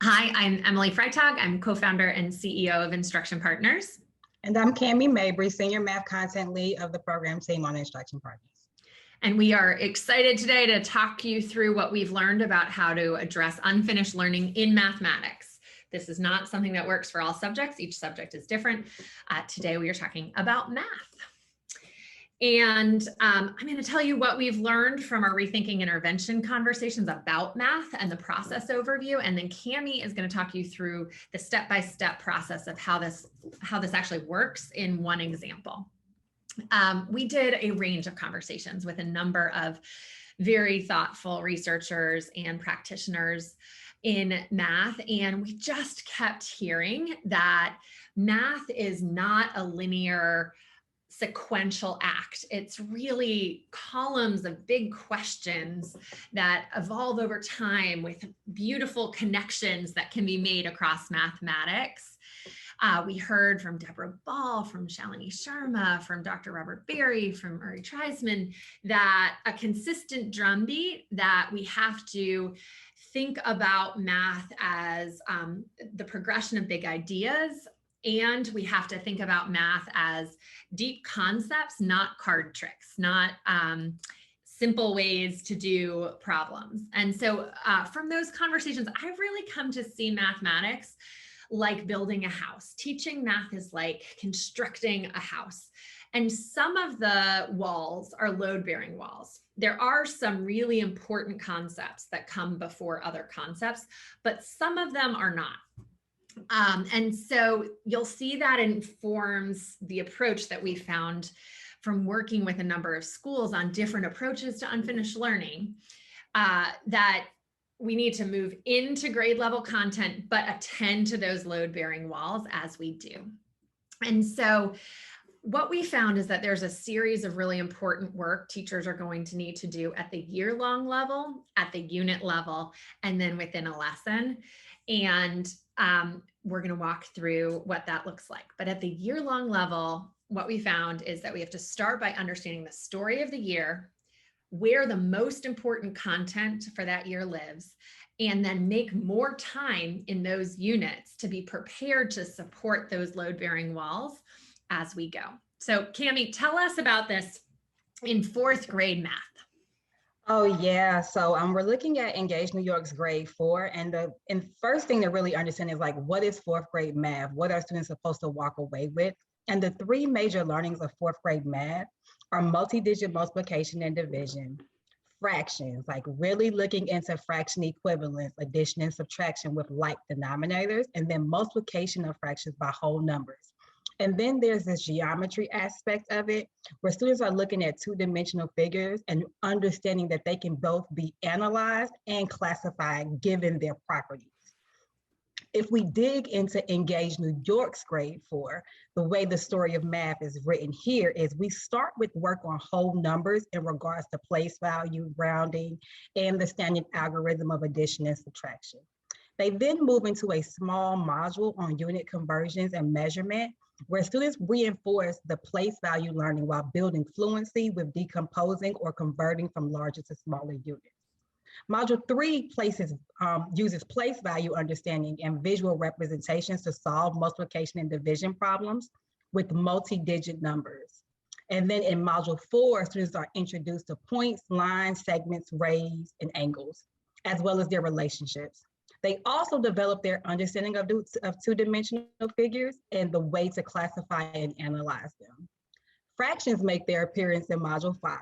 Hi, I'm Emily Freitag. I'm co-founder and CEO of Instruction Partners. And I'm Cammie Mabry, Senior Math Content Lead of the program team on Instruction Partners. And we are excited today to talk you through what we've learned about how to address unfinished learning in mathematics. This is not something that works for all subjects. Each subject is different. Today we are talking about math. And I'm going to tell you what we've learned from our Rethinking Intervention conversations about math and the process overview. And then Cammie is going to talk you through the step-by-step process of how this actually works in one example. We did a range of conversations with a number of very thoughtful researchers and practitioners in math. And we just kept hearing that math is not a linear sequential act. It's really columns of big questions that evolve over time with beautiful connections that can be made across mathematics. We heard from Deborah Ball, from Shalini Sharma, from Dr. Robert Berry, from Uri Treisman, that a consistent drumbeat that we have to think about math as the progression of big ideas. And we have to think about math as deep concepts, not card tricks, not simple ways to do problems. And so from those conversations, I've really come to see mathematics like building a house. Teaching math is like constructing a house. And some of the walls are load-bearing walls. There are some really important concepts that come before other concepts, but some of them are not. And so you'll see that informs the approach that we found from working with a number of schools on different approaches to unfinished learning, that we need to move into grade level content, but attend to those load-bearing walls as we do. And so what we found is that there's a series of really important work teachers are going to need to do at the year-long level, at the unit level, and then within a lesson. And we're going to walk through what that looks like. But at the year-long level, what we found is that we have to start by understanding the story of the year, where the most important content for that year lives, and then make more time in those units to be prepared to support those load-bearing walls as we go. So Cammie, tell us about this in fourth grade math. Oh yeah, so we're looking at Engage New York's grade 4, and the first thing to really understand is like, what is fourth grade math? What are students supposed to walk away with? And the three major learnings of fourth grade math are multi-digit multiplication and division, fractions, like really looking into fraction equivalence, addition and subtraction with like denominators, and then multiplication of fractions by whole numbers. And then there's this geometry aspect of it, where students are looking at two-dimensional figures and understanding that they can both be analyzed and classified given their properties. If we dig into Engage New York's grade 4, the way the story of math is written here is we start with work on whole numbers in regards to place value, rounding, and the standard algorithm of addition and subtraction. They then move into a small module on unit conversions and measurement, where students reinforce the place value learning while building fluency with decomposing or converting from larger to smaller units. Module 3 uses place value understanding and visual representations to solve multiplication and division problems with multi-digit numbers. And then in Module 4, students are introduced to points, lines, segments, rays, and angles, as well as their relationships. They also develop their understanding of two-dimensional figures and the way to classify and analyze them. Fractions make their appearance in Module 5.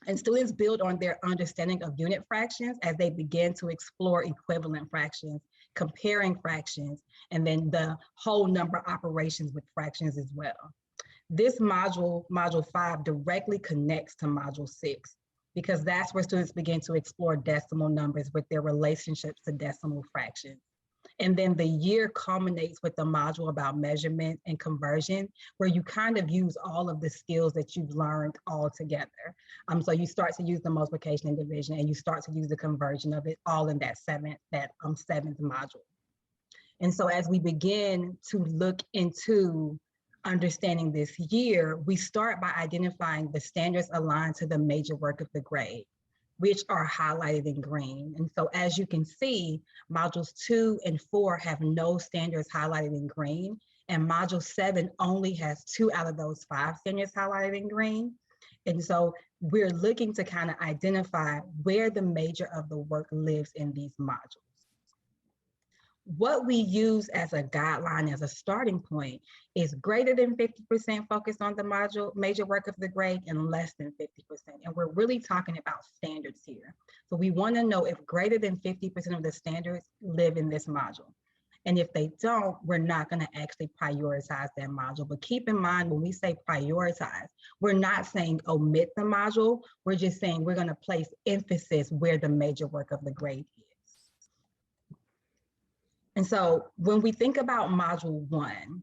And students build on their understanding of unit fractions as they begin to explore equivalent fractions, comparing fractions, and then the whole number operations with fractions as well. This module, Module 5, directly connects to Module 6, because that's where students begin to explore decimal numbers with their relationships to decimal fractions. And then the year culminates with the module about measurement and conversion, where you kind of use all of the skills that you've learned all together. So you start to use the multiplication and division, and you start to use the conversion of it all in that seventh module. And so as we begin to look into understanding this year, we start by identifying the standards aligned to the major work of the grade. which are highlighted in green. And so as you can see, modules 2 and 4 have no standards highlighted in green, and module 7 only has 2 out of those 5 standards highlighted in green. And so we're looking to kind of identify where the major of the work lives in these modules. What we use as a guideline, as a starting point, is greater than 50% focused on the module major work of the grade and less than 50%. And we're really talking about standards here. So we want to know if greater than 50% of the standards live in this module. And if they don't, we're not going to actually prioritize that module. But keep in mind, when we say prioritize, we're not saying omit the module. We're just saying we're going to place emphasis where the major work of the grade is. And so when we think about module 1,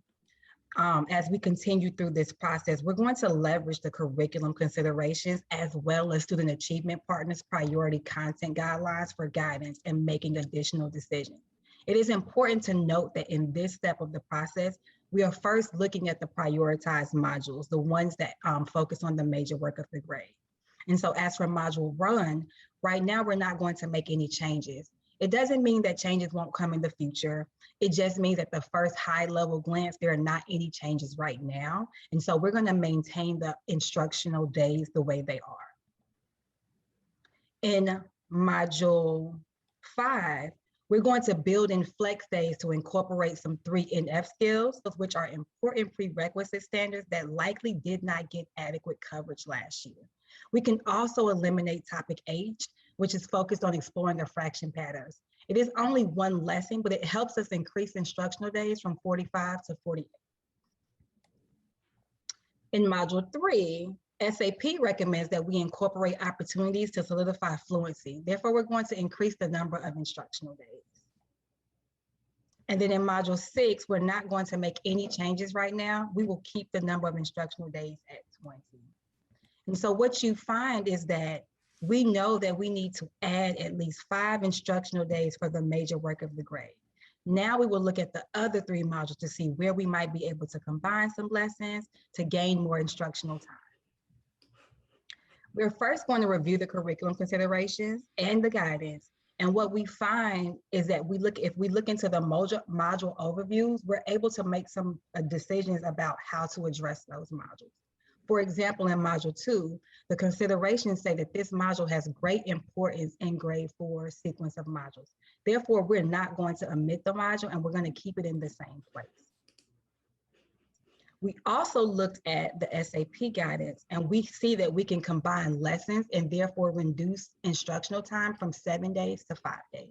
as we continue through this process, we're going to leverage the curriculum considerations as well as student achievement partners' priority content guidelines for guidance and making additional decisions. It is important to note that in this step of the process, we are first looking at the prioritized modules, the ones that focus on the major work of the grade. And so as for module 1, right now we're not going to make any changes. It doesn't mean that changes won't come in the future. It just means that the first high level glance, there are not any changes right now. And so we're going to maintain the instructional days the way they are. In module 5, we're going to build in flex days to incorporate some 3NF skills, which are important prerequisite standards that likely did not get adequate coverage last year. We can also eliminate topic H, which is focused on exploring the fraction patterns. It is only one lesson, but it helps us increase instructional days from 45 to 48. In module 3, SAP recommends that we incorporate opportunities to solidify fluency. Therefore, we're going to increase the number of instructional days. And then in module 6, we're not going to make any changes right now. We will keep the number of instructional days at 20. And so what you find is that we know that we need to add at least 5 instructional days for the major work of the grade. Now we will look at the other 3 modules to see where we might be able to combine some lessons to gain more instructional time. We're first going to review the curriculum considerations and the guidance. And what we find is that if we look into the module overviews, we're able to make some decisions about how to address those modules. For example, in module 2, the considerations say that this module has great importance in grade 4 sequence of modules. Therefore, we're not going to omit the module and we're going to keep it in the same place. We also looked at the SAP guidance and we see that we can combine lessons and therefore reduce instructional time from 7 days to 5 days.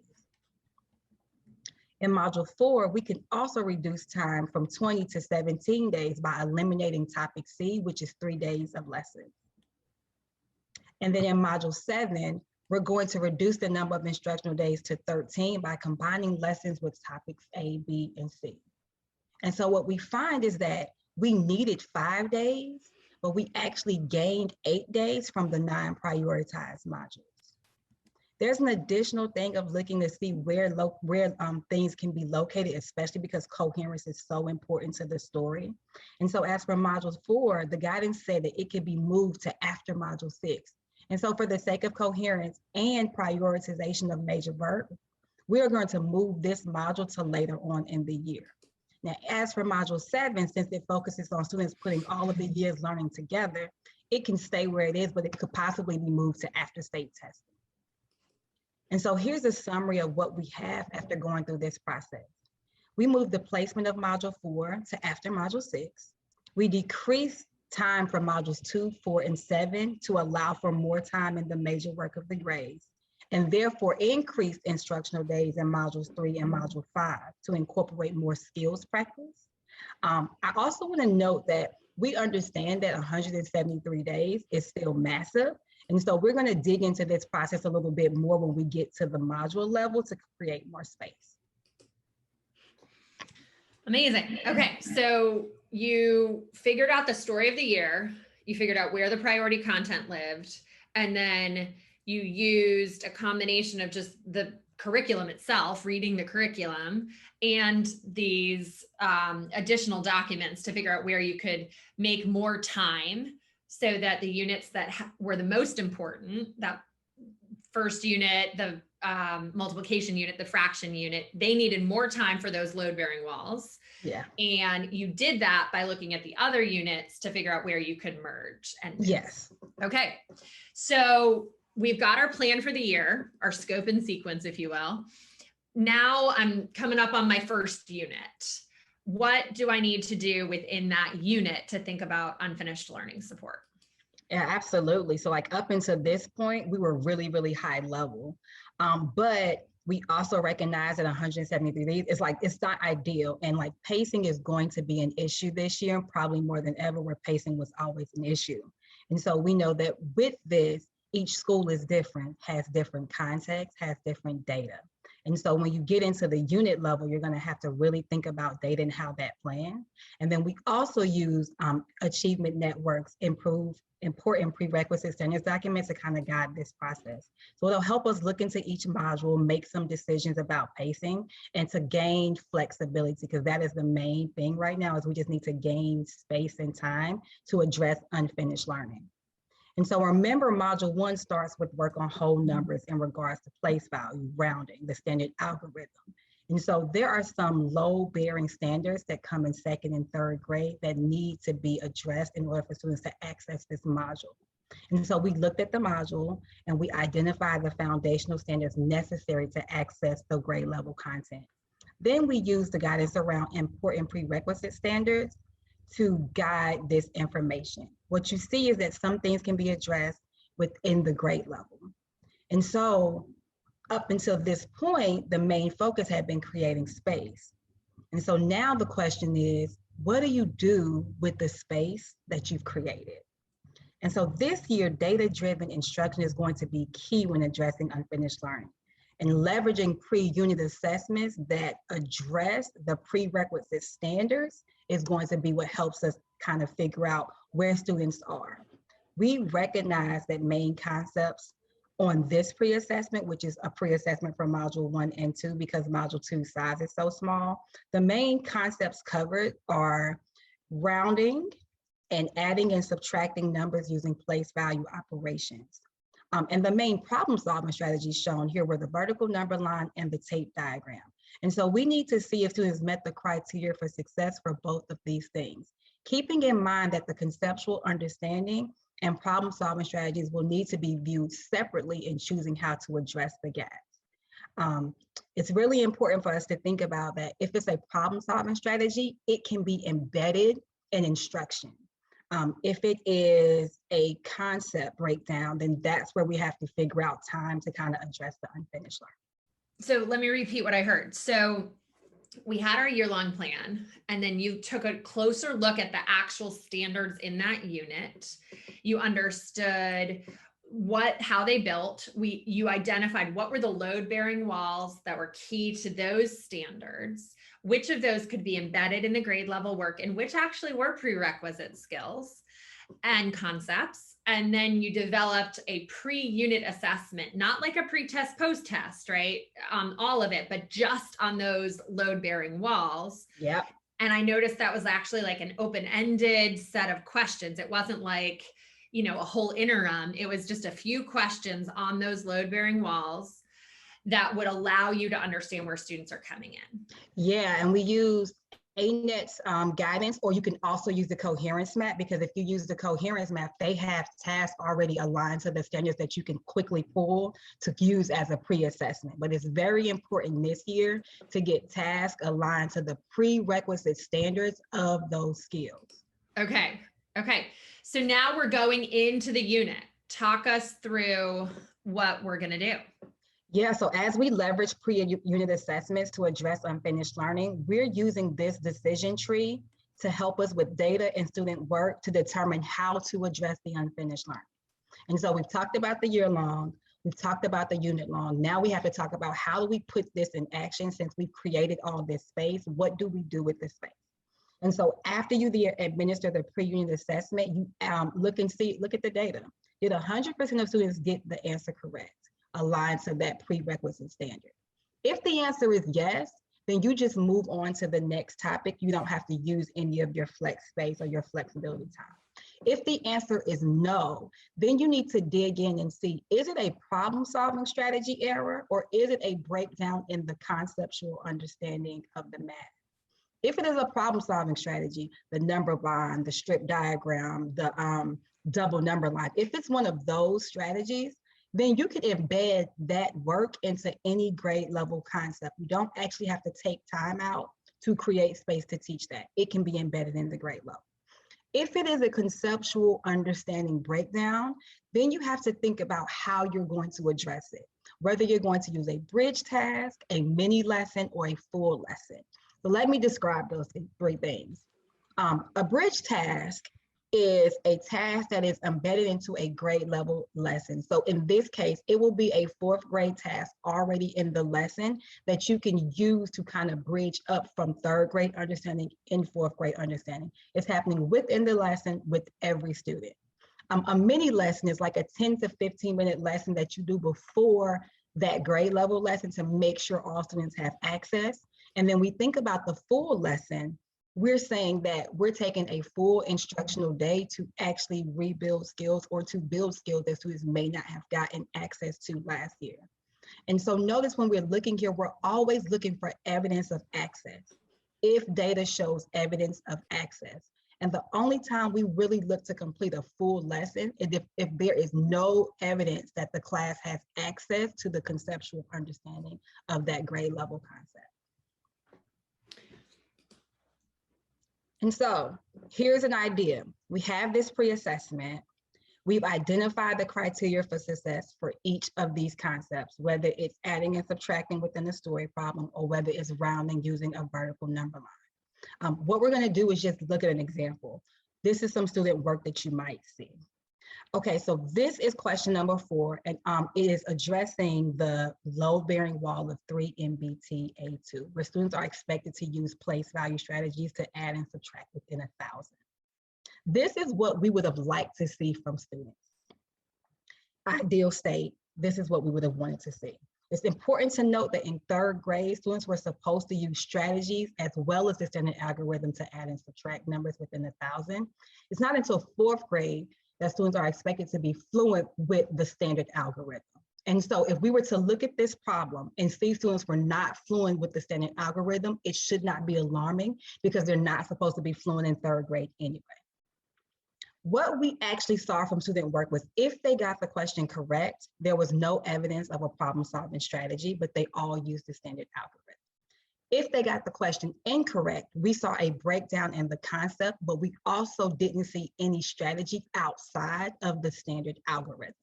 In module 4, we can also reduce time from 20 to 17 days by eliminating topic C, which is 3 days of lessons. And then in module 7, we're going to reduce the number of instructional days to 13 by combining lessons with topics A, B, and C. And so what we find is that we needed 5 days, but we actually gained 8 days from the 9 prioritized modules. There's an additional thing of looking to see where things can be located, especially because coherence is so important to the story. And so as for module 4, the guidance said that it could be moved to after module 6. And so for the sake of coherence and prioritization of major work, we are going to move this module to later on in the year. Now, as for module 7, since it focuses on students putting all of the years learning together, it can stay where it is, but it could possibly be moved to after state testing. And so here's a summary of what we have after going through this process. We moved the placement of module 4 to after module 6. We decreased time for modules 2, 4, and 7 to allow for more time in the major work of the grades, and therefore increased instructional days in modules 3 and module 5 to incorporate more skills practice. I also want to note that we understand that 173 days is still massive. And so we're going to dig into this process a little bit more when we get to the module level to create more space. Amazing. Okay, so you figured out the story of the year, you figured out where the priority content lived, and then you used a combination of just the curriculum itself, reading the curriculum, and these additional documents to figure out where you could make more time so that the units that were the most important, that first unit, the multiplication unit, the fraction unit, they needed more time for those load bearing walls. Yeah. And you did that by looking at the other units to figure out where you could merge and move. Yes. Okay. So we've got our plan for the year, our scope and sequence, if you will. Now I'm coming up on my first unit. What do I need to do within that unit to think about unfinished learning support? Yeah, absolutely. So like up until this point, we were really, really high level. But we also recognize that 173 is like, it's not ideal. And like pacing is going to be an issue this year, probably more than ever, where pacing was always an issue. And so we know that with this, each school is different, has different context, has different data. And so when you get into the unit level, you're going to have to really think about data and how that plan. And then we also use achievement networks, important prerequisite standards documents to kind of guide this process. So it'll help us look into each module, make some decisions about pacing, and to gain flexibility, because that is the main thing right now, is we just need to gain space and time to address unfinished learning. And so remember, module 1 starts with work on whole numbers in regards to place value, rounding, the standard algorithm. And so there are some load-bearing standards that come in 2nd and 3rd grade that need to be addressed in order for students to access this module. And so we looked at the module and we identified the foundational standards necessary to access the grade level content. Then we used the guidance around important prerequisite standards to guide this information. What you see is that some things can be addressed within the grade level. And so up until this point, the main focus had been creating space. And so now the question is, what do you do with the space that you've created? And so this year, data-driven instruction is going to be key when addressing unfinished learning, and leveraging pre-unit assessments that address the prerequisite standards is going to be what helps us kind of figure out where students are. We recognize that main concepts on this pre-assessment, which is a pre-assessment for module 1 and 2, because module 2 size is so small, the main concepts covered are rounding and adding and subtracting numbers using place value operations. And the main problem solving strategies shown here were the vertical number line and the tape diagram. And so we need to see if students met the criteria for success for both of these things, keeping in mind that the conceptual understanding and problem solving strategies will need to be viewed separately in choosing how to address the gaps. It's really important for us to think about that if it's a problem solving strategy, it can be embedded in instruction. If it is a concept breakdown, then that's where we have to figure out time to kind of address the unfinished learning. So let me repeat what I heard. So we had our year-long plan, and then you took a closer look at the actual standards in that unit. You understood how they built. You identified what were the load-bearing walls that were key to those standards, which of those could be embedded in the grade level work, and which actually were prerequisite skills and concepts. And then you developed a pre-unit assessment, not like a pre-test, post-test, right? All of it, but just on those load-bearing walls. Yeah. And I noticed that was actually like an open-ended set of questions. It wasn't like, a whole interim. It was just a few questions on those load-bearing walls that would allow you to understand where students are coming in. Yeah, and we use ANET's guidance, or you can also use the coherence map, because if you use the coherence map, they have tasks already aligned to the standards that you can quickly pull to use as a pre-assessment. But it's very important this year to get tasks aligned to the prerequisite standards of those skills. Okay. So now we're going into the unit. Talk us through what we're going to do. Yeah, so as we leverage pre-unit assessments to address unfinished learning, we're using this decision tree to help us with data and student work to determine how to address the unfinished learning. And so we've talked about the year long, we've talked about the unit long. Now we have to talk about how do we put this in action since we've created all this space. What do we do with this space? And so after you administer the pre-unit assessment, you look at the data. Did 100% of students get the answer correct, aligned to that prerequisite standard? If the answer is yes, then you just move on to the next topic. You don't have to use any of your flex space or your flexibility time. If the answer is no, then you need to dig in and see, is it a problem-solving strategy error, or is it a breakdown in the conceptual understanding of the math? If it is a problem-solving strategy, the number line, the strip diagram, the double number line, if it's one of those strategies, then you can embed that work into any grade level concept. You don't actually have to take time out to create space to teach that. It can be embedded in the grade level. If it is a conceptual understanding breakdown, then you have to think about how you're going to address it, whether you're going to use a bridge task, a mini lesson, or a full lesson. So let me describe those three things. A bridge task is a task that is embedded into a grade level lesson. So in this case, it will be a fourth grade task already in the lesson that you can use to kind of bridge up from third grade understanding in fourth grade understanding. It's happening within the lesson with every student. A mini lesson is like a 10 to 15-minute lesson that you do before that grade level lesson to make sure all students have access. And then we think about the full lesson. We're saying that we're taking a full instructional day to actually rebuild skills or to build skills that students may not have gotten access to last year. And so notice when we're looking here, we're always looking for evidence of access. If data shows evidence of access. And the only time we really look to complete a full lesson is if there is no evidence that the class has access to the conceptual understanding of that grade level concept. And so here's an idea. We have this pre-assessment. We've identified the criteria for success for each of these concepts, whether it's adding and subtracting within the story problem or whether it's rounding using a vertical number line. What we're gonna do is just look at an example. This is some student work that you might see. Okay, so this is question number 4, and it is addressing the load-bearing wall of 3 MBTA2, where students are expected to use place value strategies to add and subtract within 1,000. This is what we would have liked to see from students. Ideal state, this is what we would have wanted to see. It's important to note that in third grade, students were supposed to use strategies as well as the standard algorithm to add and subtract numbers within 1,000. It's not until fourth grade that students are expected to be fluent with the standard algorithm. And so if we were to look at this problem and see students were not fluent with the standard algorithm, it should not be alarming because they're not supposed to be fluent in third grade anyway. What we actually saw from student work was if they got the question correct, there was no evidence of a problem-solving strategy, but they all used the standard algorithm. If they got the question incorrect, we saw a breakdown in the concept, but we also didn't see any strategy outside of the standard algorithm.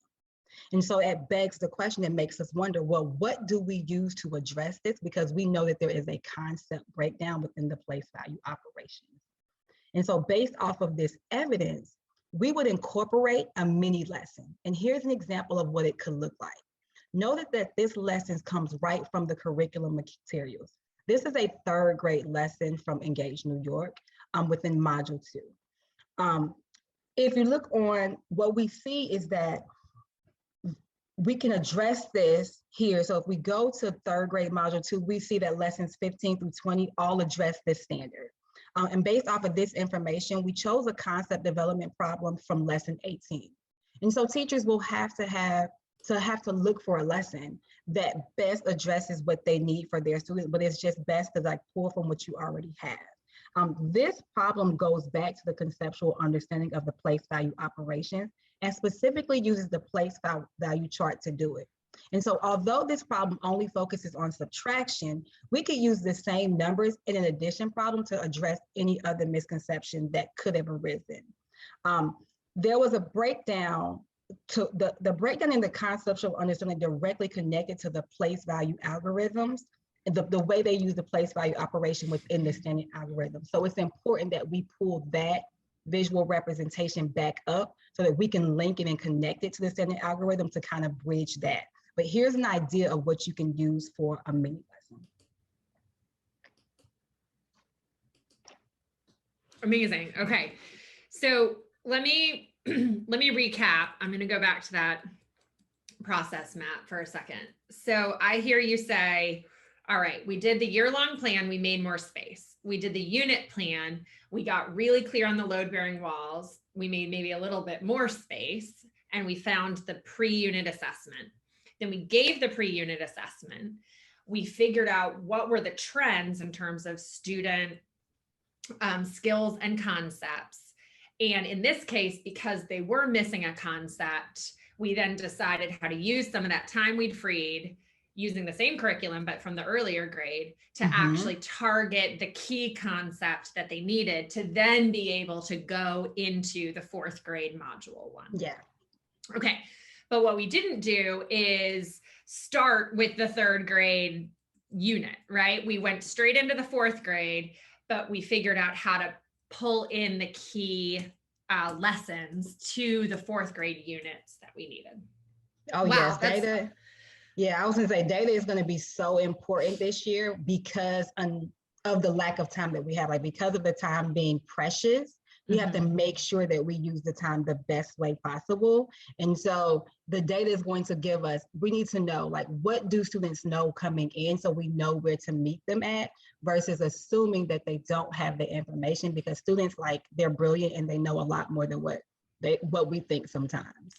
And so it begs the question that makes us wonder, well, what do we use to address this? Because we know that there is a concept breakdown within the place value operations. And so based off of this evidence, we would incorporate a mini lesson. And here's an example of what it could look like. Notice that this lesson comes right from the curriculum materials. This is a third grade lesson from Engage New York within Module 2. If you look on, what we see is that we can address this here. So if we go to third grade Module 2, we see that lessons 15 through 20 all address this standard. And based off of this information, we chose a concept development problem from lesson 18. And so teachers will have to look for a lesson that best addresses what they need for their students, but it's just best to like pull from what you already have. This problem goes back to the conceptual understanding of the place value operations and specifically uses the place value chart to do it. And so although this problem only focuses on subtraction, we could use the same numbers in an addition problem to address any other misconception that could have arisen. There was a breakdown to the breakdown in the conceptual understanding directly connected to the place value algorithms and the way they use the place value operation within the standard algorithm. So it's important that we pull that visual representation back up so that we can link it and connect it to the standard algorithm to kind of bridge that. But here's an idea of what you can use for a mini lesson. Amazing. Okay, so let me recap. I'm going to go back to that process map for a second. So I hear you say, All right, we did the year-long plan, we made more space. We did the unit plan, we got really clear on the load-bearing walls, we made maybe a little bit more space, and we found the pre-unit assessment. Then we gave the pre-unit assessment. We figured out what were the trends in terms of student skills and concepts. And in this case, because they were missing a concept, we then decided how to use some of that time we'd freed using the same curriculum, but from the earlier grade to actually target the key concept that they needed to then be able to go into the 4th grade module 1. Yeah. Okay. But what we didn't do is start with the 3rd grade unit, right? We went straight into the 4th grade, but we figured out how to pull in the key lessons to the 4th grade units that we needed. Oh, wow, yes, data. Yeah, I was going to say data is going to be so important this year because of the lack of time that we have, like because of the time being precious. We have to make sure that we use the time the best way possible. And so the data is going to give us, we need to know, like, what do students know coming in so we know where to meet them at versus assuming that they don't have the information, because students, like, they're brilliant and they know a lot more than what we think sometimes.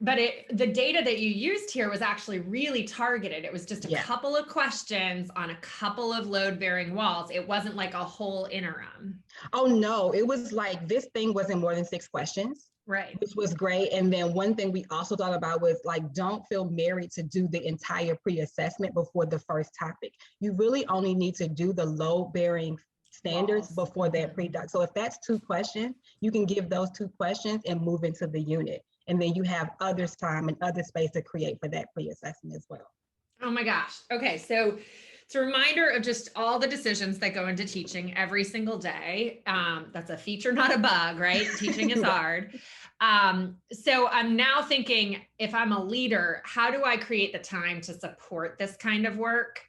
But the data that you used here was actually really targeted. It was just a couple of questions on a couple of load-bearing walls. It wasn't like a whole interim. Oh, no. It was like, this thing wasn't more than 6 questions. Right. Which was great. And then one thing we also thought about was, like, don't feel married to do the entire pre-assessment before the first topic. You really only need to do the load-bearing standards before that pre-doc. So if that's 2 questions, you can give those 2 questions and move into the unit. And then you have other time and other space to create for that pre-assessment as well. Oh my gosh. Okay. So it's a reminder of just all the decisions that go into teaching every single day. That's a feature, not a bug, right? Teaching is hard. So I'm now thinking, if I'm a leader, how do I create the time to support this kind of work?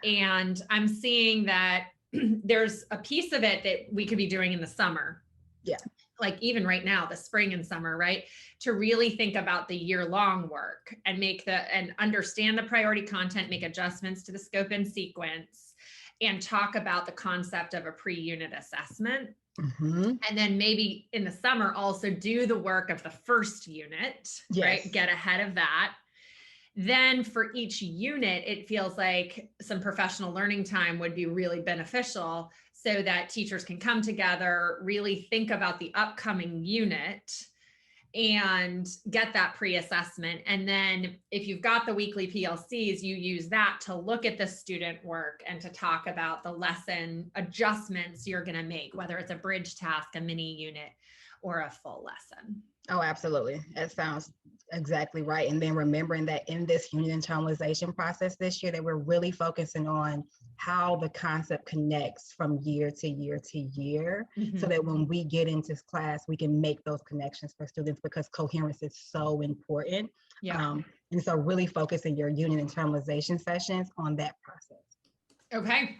And I'm seeing that there's a piece of it that we could be doing in the summer. Yeah. Like even right now, the spring and summer, right? To really think about the year-long work and and understand the priority content, make adjustments to the scope and sequence, and talk about the concept of a pre-unit assessment. And then maybe in the summer, also do the work of the first unit, right? Get ahead of that. Then for each unit, it feels like some professional learning time would be really beneficial so that teachers can come together, really think about the upcoming unit and get that pre-assessment. And then if you've got the weekly PLCs, you use that to look at the student work and to talk about the lesson adjustments you're going to make, whether it's a bridge task, a mini unit, or a full lesson. Oh, absolutely. That sounds exactly right. And then remembering that in this unit internalization process this year, that we're really focusing on how the concept connects from year to year to year, so that when we get into class, we can make those connections for students, because coherence is so important. And so really focusing your unit internalization sessions on that process. Okay.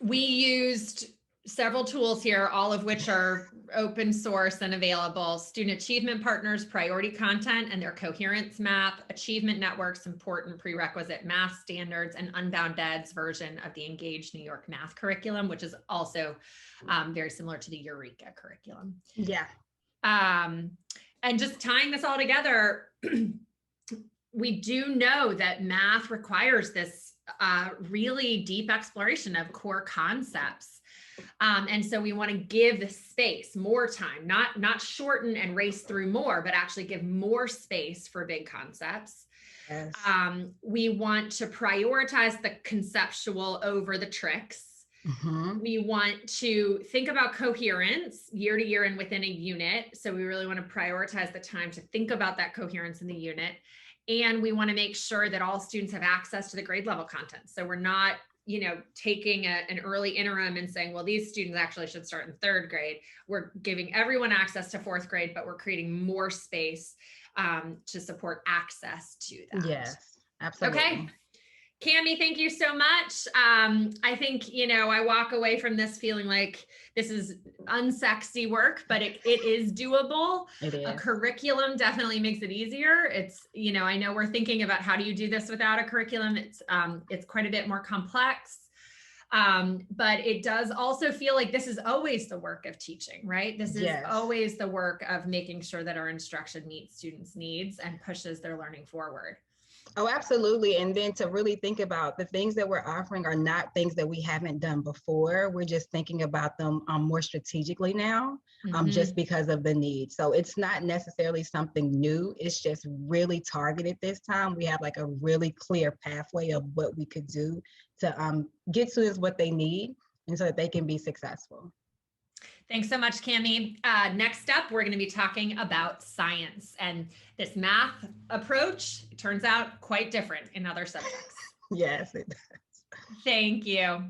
We used several tools here, all of which are open source and available. Student Achievement Partners, Priority Content and their Coherence Map, Achievement Network's Important Prerequisite Math Standards, and Unbound Ed's version of the Engage New York Math Curriculum, which is also very similar to the Eureka curriculum. Yeah. And just tying this all together, we do know that math requires this really deep exploration of core concepts. And so we want to give the space more time, not shorten and race through more, but actually give more space for big concepts. Yes. We want to prioritize the conceptual over the tricks. We want to think about coherence year to year and within a unit. So we really want to prioritize the time to think about that coherence in the unit. And we want to make sure that all students have access to the grade level content. So we're not, taking an early interim and saying, well, these students actually should start in 3rd grade. We're giving everyone access to 4th grade, but we're creating more space to support access to that. Yes, absolutely. Okay. Cammie, thank you so much. I think, I walk away from this feeling like this is unsexy work, but it is doable. It A is. curriculum definitely makes it easier. It's, I know we're thinking about how do you do this without a curriculum. It's quite a bit more complex. But it does also feel like this is always the work of teaching, right? This is Yes. always the work of making sure that our instruction meets students' needs and pushes their learning forward. Oh, absolutely. And then to really think about the things that we're offering are not things that we haven't done before. We're just thinking about them more strategically now, just because of the need. So it's not necessarily something new. It's just really targeted this time. We have like a really clear pathway of what we could do to get students what they need and so that they can be successful. Thanks so much, Cammie. Next up, we're going to be talking about science, and this math approach turns out quite different in other subjects. Yes, it does. Thank you.